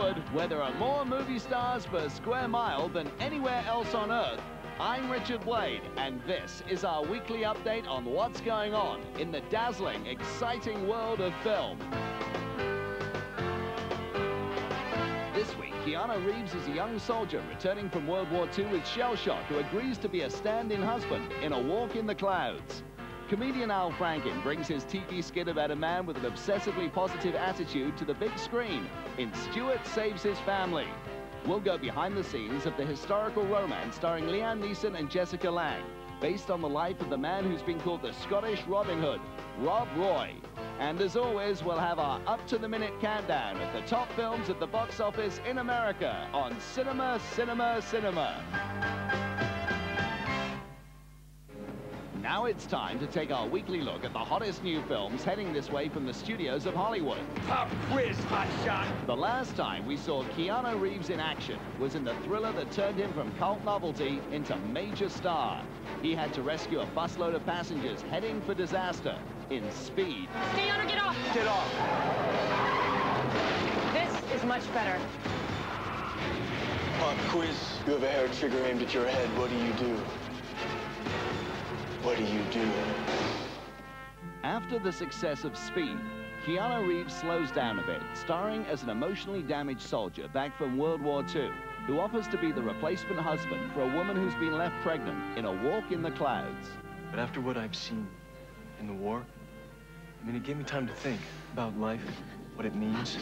Hollywood, where there are more movie stars per square mile than anywhere else on Earth, I'm Richard Blade, and this is our weekly update on what's going on in the dazzling, exciting world of film. This week, Keanu Reeves is a young soldier returning from World War II with shell shock who agrees to be a stand-in husband in A Walk in the Clouds. Comedian Al Franken brings his TV skit about a man with an obsessively positive attitude to the big screen in Stewart Saves His Family. We'll go behind the scenes of the historical romance starring Liam Neeson and Jessica Lange, based on the life of the man who's been called the Scottish Robin Hood, Rob Roy. And as always, we'll have our up-to-the-minute countdown of the top films at the box office in America on Cinema, Cinema, Cinema. Now it's time to take our weekly look at the hottest new films heading this way from the studios of Hollywood. Pop quiz, hotshot! The last time we saw Keanu Reeves in action was in the thriller that turned him from cult novelty into major star. He had to rescue a busload of passengers heading for disaster in Speed. Keanu, get off! Get off! This is much better. Pop quiz. You have a hair trigger aimed at your head. What do? What do you do? After the success of Speed, Keanu Reeves slows down a bit, starring as an emotionally damaged soldier back from World War II, who offers to be the replacement husband for a woman who's been left pregnant in A Walk in the Clouds. But after what I've seen in the war, I mean, it gave me time to think about life, what it means.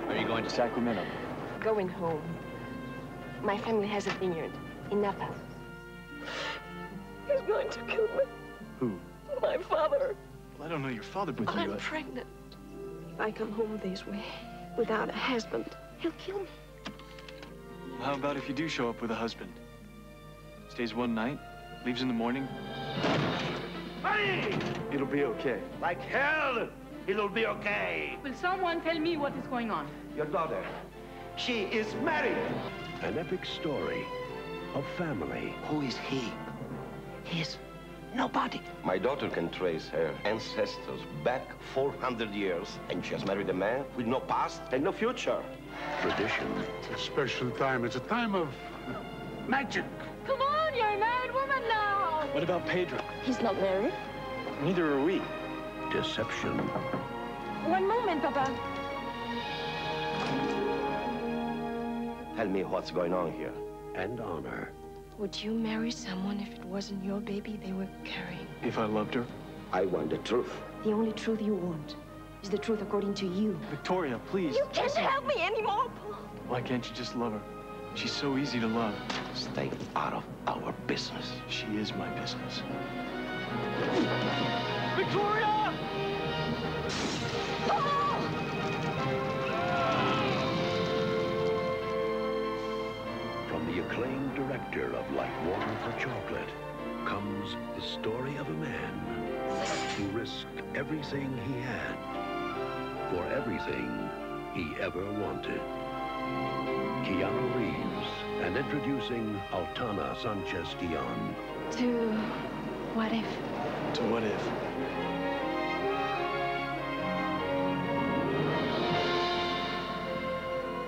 Are you going to Sacramento? Going home. My family has a vineyard in Napa. He's going to kill me. Who? My father. Well, I don't know your father with you. I'm pregnant. If I come home this way, without a husband, he'll kill me. Well, how about if you do show up with a husband? Stays one night, leaves in the morning. Hey! It'll be okay. Like hell, it'll be okay. Will someone tell me what is going on? Your daughter, she is married. An epic story of family. Who is he? He's nobody. My daughter can trace her ancestors back 400 years, and she has married a man with no past and no future. Tradition. It's a special time. It's a time of magic. Come on, you're a married woman now. What about Pedro? He's not married. Neither are we. Deception. One moment, Papa. Tell me what's going on here. And honor. Would you marry someone if it wasn't your baby they were carrying? If I loved her? I want the truth. The only truth you want is the truth according to you. Victoria, please. You can't help me anymore, Paul. Why can't you just love her? She's so easy to love. Stay out of our business. She is my business. Victoria! From the acclaimed director of Like Water for Chocolate comes the story of a man who risked everything he had for everything he ever wanted. Keanu Reeves, and introducing Altana Sanchez-Guion. To what if? To what if?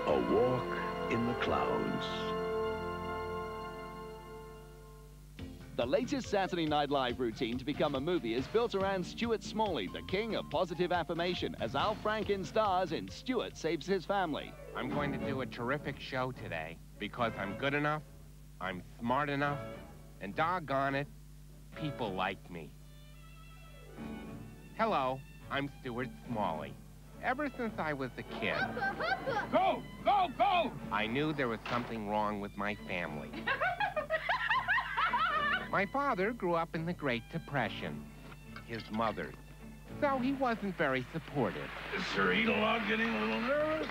A Walk in the Clouds. The latest Saturday Night Live routine to become a movie is built around Stuart Smalley, the king of positive affirmation, as Al Franken stars in Stewart Saves His Family. I'm going to do a terrific show today because I'm good enough, I'm smart enough, and doggone it, people like me. Hello, I'm Stuart Smalley. Ever since I was a kid, Go! Go! Go! I knew there was something wrong with my family. My father grew up in the Great Depression, his mother's, so he wasn't very supportive. Is Sir Eat-A-Lot getting a little nervous?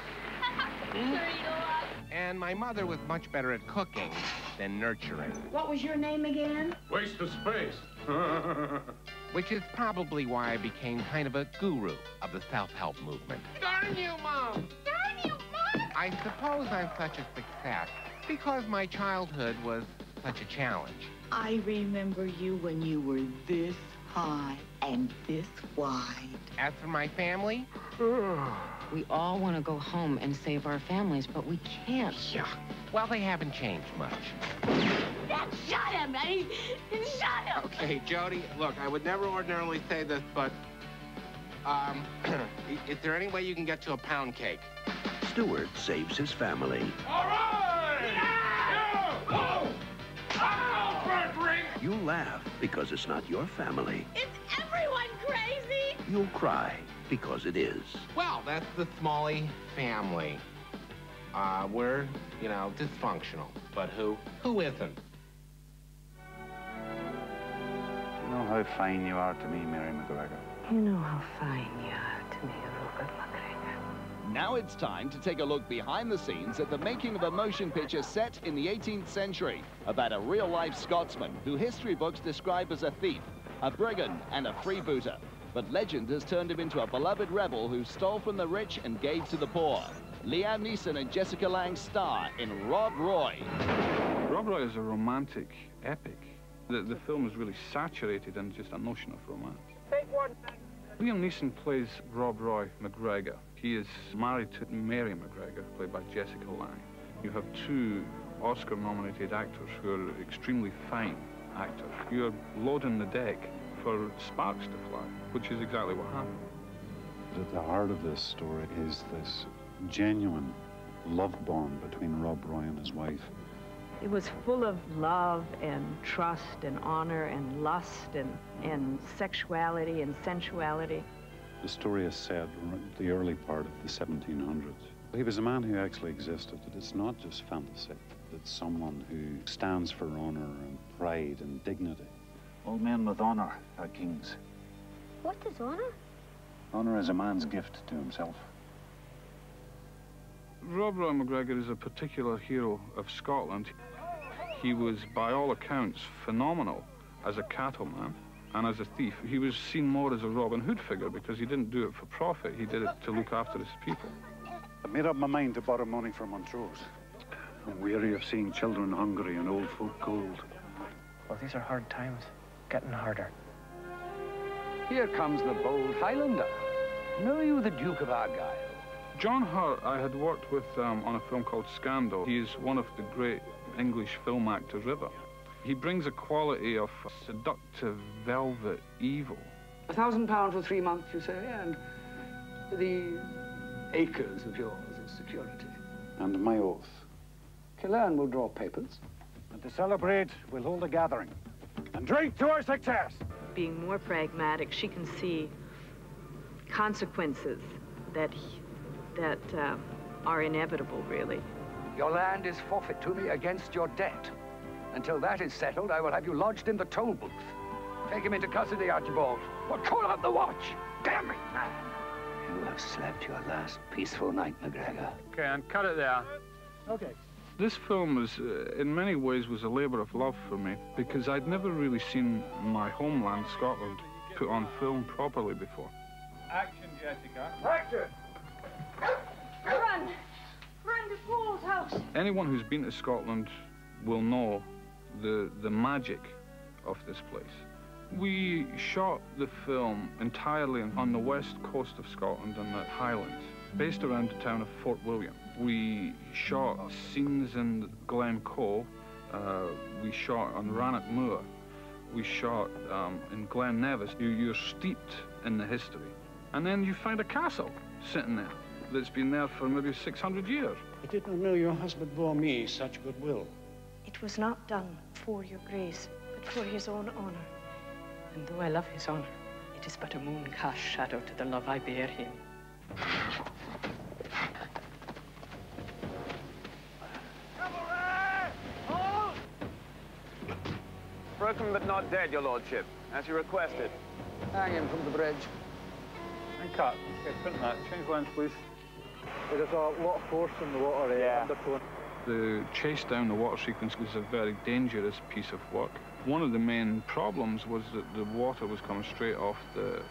And my mother was much better at cooking than nurturing. What was your name again? Waste of space. Which is probably why I became kind of a guru of the self-help movement. Darn you, Mom! Darn you, Mom! I suppose I'm such a success because my childhood was such a challenge. I remember you when you were this high and this wide. As for my family, We all want to go home and save our families, but we can't. yeah, well, they haven't changed much. Shut him, Eddie! Shut him! Okay, Jody, look, I would never ordinarily say this, but, is there any way you can get to a pound cake? Stewart saves his family. All right! Yeah! You'll laugh because it's not your family. Is everyone crazy? You'll cry because it is. Well, that's the Smalley family. We're, you know, dysfunctional. But who isn't? You know how fine you are to me, Mary McGregor. You know how fine you are to me, Rupert McGregor. Now it's time to take a look behind the scenes at the making of a motion picture set in the 18th century about a real-life Scotsman who history books describe as a thief, a brigand, and a freebooter. But legend has turned him into a beloved rebel who stole from the rich and gave to the poor. Liam Neeson and Jessica Lange star in Rob Roy. Rob Roy is a romantic epic. The film is really saturated in just a notion of romance. Liam Neeson plays Rob Roy McGregor. He is married to Mary McGregor, played by Jessica Lange. You have two Oscar-nominated actors who are extremely fine actors. You're loading the deck for sparks to fly, which is exactly what happened. At the heart of this story is this genuine love bond between Rob Roy and his wife. It was full of love and trust and honor and lust and sexuality and sensuality. The story is set in the early part of the 1700s. He was a man who actually existed. It's not just fantasy. It's someone who stands for honor and pride and dignity. All men with honor are kings. What is honor? Honor is a man's gift to himself. Rob Roy McGregor is a particular hero of Scotland. He was, by all accounts, phenomenal as a cattleman and as a thief. He was seen more as a Robin Hood figure because he didn't do it for profit. He did it to look after his people. I made up my mind to borrow money from Montrose. I'm weary of seeing children hungry and old folk cold. Well, these are hard times. Getting harder. Here comes the bold Highlander. Know you the Duke of Argyll? John Hurt, I had worked with on a film called Scandal. He is one of the great English film actors ever. He brings a quality of seductive velvet evil. £1,000 for 3 months, you say, and the acres of yours as security. And my oath. Killearn will draw papers. And to celebrate, we'll hold a gathering. And drink to our success! Being more pragmatic, she can see consequences that are inevitable, really. Your land is forfeit to me against your debt. Until that is settled, I will have you lodged in the toll booth. Take him into custody, Archibald, or call out the watch. Damn it! You have slept your last peaceful night, McGregor. Okay, and cut it there. Okay. This film is, in many ways, was a labor of love for me because I'd never really seen my homeland, Scotland, put on film properly before. Action, Jessica. Action! Run! Run to Paul's house! Anyone who's been to Scotland will know the magic of this place. We shot the film entirely on the west coast of Scotland in the Highlands, based around the town of Fort William. We shot scenes in Glencoe, we shot on Rannoch Moor, we shot in Glen Nevis. You're steeped in the history. And then you find a castle sitting there that's been there for maybe 600 years. I did not know your husband bore me such goodwill. It was not done for your grace, but for his own honor. And though I love his honor, it is but a moon-cast shadow to the love I bear him. Broken but not dead, your lordship, as you requested. Hang him from the bridge. And cut. Okay, print that. Change lens, please. There's a lot of force in the water, undertone. The chase down the water sequence was a very dangerous piece of work. One of the main problems was that the water was coming straight off the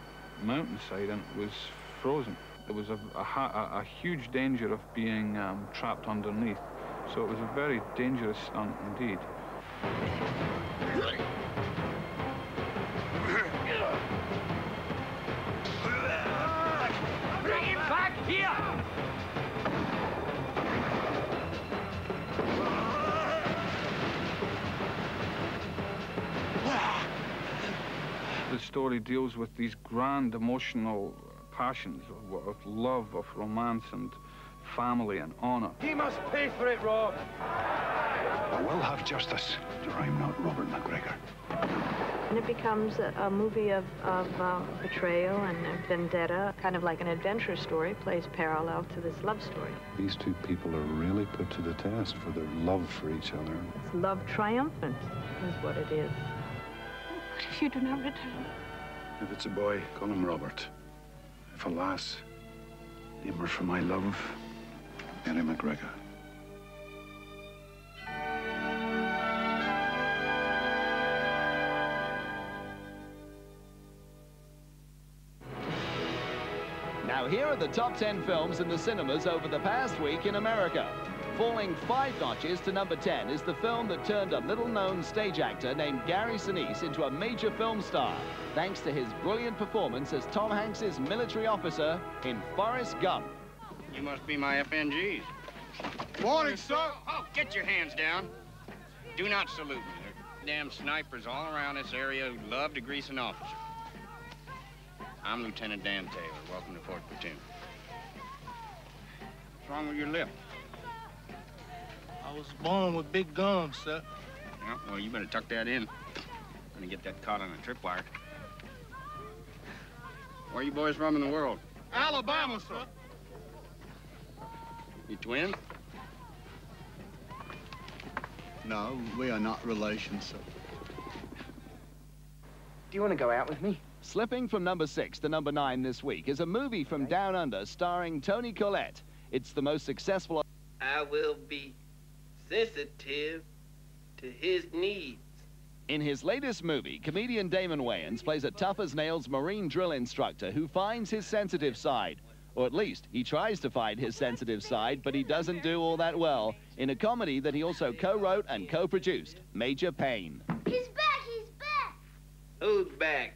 mountainside and it was frozen. There was a huge danger of being trapped underneath. So it was a very dangerous stunt indeed. the story deals with these grand emotional passions of love, of romance and family and honor. He must pay for it, Rob. I will have justice, or I'm not Robert McGregor. And it becomes a movie of betrayal and vendetta, kind of like an adventure story, plays parallel to this love story. These two people are really put to the test for their love for each other. It's love triumphant is what it is. What if you do not return? If it's a boy, call him Robert. If a lass, name her for my love, Mary McGregor. Now here are the top 10 films in the cinemas over the past week in America. Falling 5 notches to number 10 is the film that turned a little-known stage actor named Gary Sinise into a major film star, thanks to his brilliant performance as Tom Hanks's military officer in Forrest Gump. You must be my FNGs. Morning, sir. Oh, get your hands down. Do not salute me. There are damn snipers all around this area who love to grease an officer. I'm Lieutenant Dan Taylor. Welcome to Fort Platoon. What's wrong with your lip? I was born with big gums, sir. Yeah, well, you better tuck that in. Gonna get that caught on a tripwire. Where are you boys from in the world? Alabama, sir. You twins? No, we are not relations, sir. Do you want to go out with me? Slipping from number 6 to number 9 this week is a movie from Down Under starring Toni Collette. It's the most successful... I will be sensitive to his needs. In his latest movie, comedian Damon Wayans plays a tough-as-nails Marine drill instructor who finds his sensitive side. Or at least, he tries to find his sensitive side, but he doesn't do all that well, in a comedy that he also co-wrote and co-produced, Major Payne. He's back! He's back! Who's back?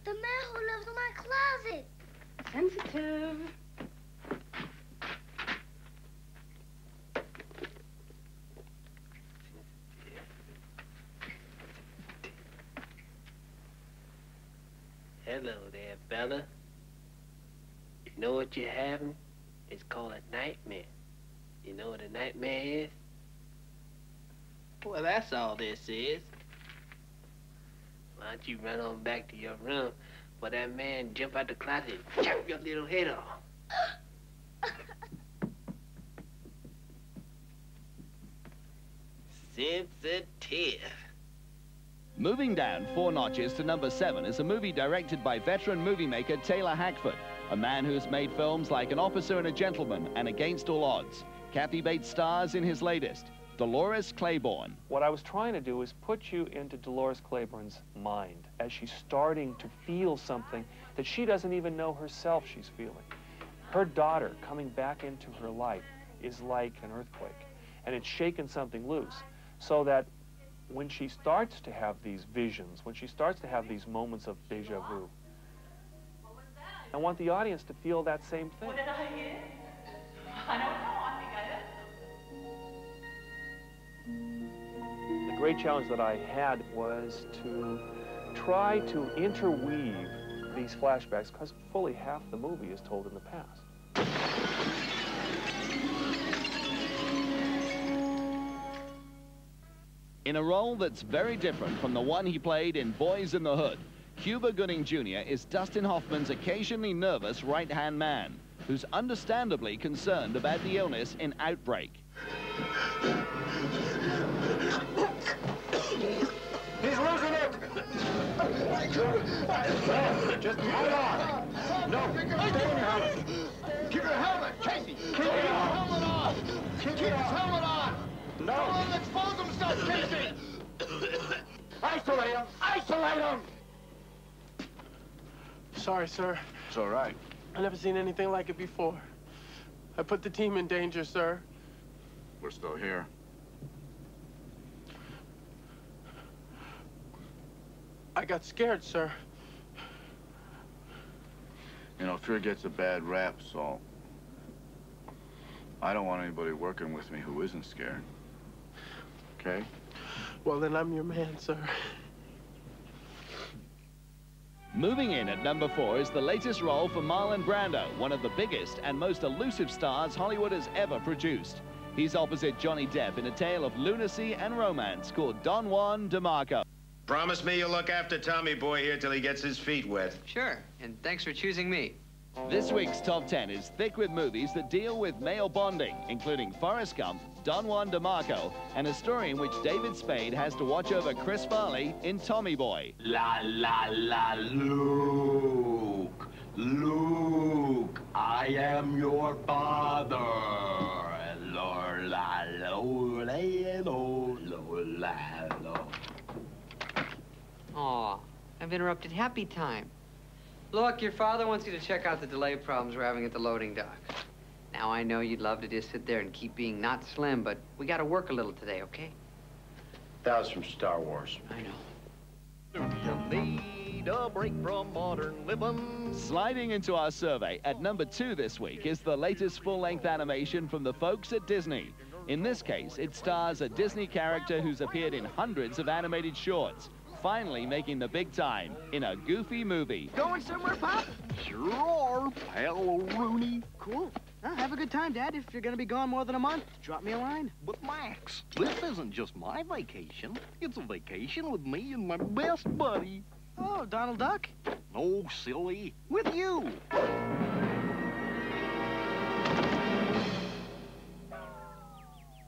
The man who lives in my closet. Sensitive. Hello there, fella. You know what you're having? It's called a nightmare. You know what a nightmare is? Well, that's all this is. Why don't you run on back to your room before that man jump out the closet and chop your little head off? Sensitive. Moving down 4 notches to number 7 is a movie directed by veteran movie maker Taylor Hackford, a man who's made films like An Officer and a Gentleman and Against All Odds. Kathy Bates stars in his latest, Dolores Claiborne. What I was trying to do is put you into Dolores Claiborne's mind as she's starting to feel something that she doesn't even know herself she's feeling. Her daughter coming back into her life is like an earthquake, and it's shaken something loose, so that when she starts to have these visions, when she starts to have these moments of deja vu, I want the audience to feel that same thing. What did I hear? I don't know. I think I heard. The great challenge that I had was to try to interweave these flashbacks, because fully half the movie is told in the past. In a role that's very different from the one he played in Boys in the Hood, Cuba Gooding Jr. is Dustin Hoffman's occasionally nervous right-hand man, who's understandably concerned about the illness in Outbreak. He's losing it! Just hold on! No, stay in your helmet! Keep your helmet! Casey! Keep your helmet on! Keep his helmet on! No! Don't let him expose himself, Casey! Isolate him! Isolate him! Sorry, sir. It's all right. I've never seen anything like it before. I put the team in danger, sir. We're still here. I got scared, sir. You know, fear gets a bad rap, Saul. I don't want anybody working with me who isn't scared. Okay? Well, then I'm your man, sir. Moving in at number 4 is the latest role for Marlon Brando, one of the biggest and most elusive stars Hollywood has ever produced. He's opposite Johnny Depp in a tale of lunacy and romance called Don Juan DeMarco. Promise me you'll look after Tommy Boy here till he gets his feet wet. Sure, and thanks for choosing me. This week's Top 10 is thick with movies that deal with male bonding, including Forrest Gump, Don Juan DeMarco, and a story in which David Spade has to watch over Chris Farley in Tommy Boy. La, la, la, Luke. Luke, I am your father. Aw, I've interrupted happy time. Look, your father wants you to check out the delay problems we're having at the loading dock. Now, I know you'd love to just sit there and keep being not slim, but we gotta work a little today, okay? That was from Star Wars. I know. You need a break from modern living. Sliding into our survey at number 2 this week is the latest full-length animation from the folks at Disney. In this case, it stars a Disney character who's appeared in hundreds of animated shorts, finally making the big time in a goofy movie. Going somewhere, Pop? Sure are, pal Rooney. Cool. Have a good time, Dad. If you're gonna be gone more than a month, drop me a line. But Max, this isn't just my vacation. It's a vacation with me and my best buddy. Oh, Donald Duck? No, silly. With you.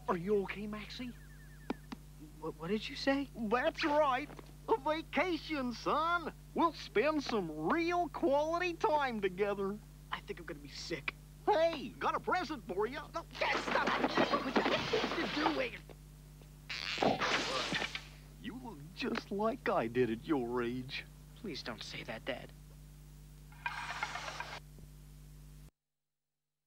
Are you okay, Maxie? What did you say? That's right. A vacation, son. We'll spend some real quality time together. I think I'm gonna be sick. Hey, got a present for you. No, Dad, stop. What are you doing? You look just like I did at your age. Please don't say that, Dad.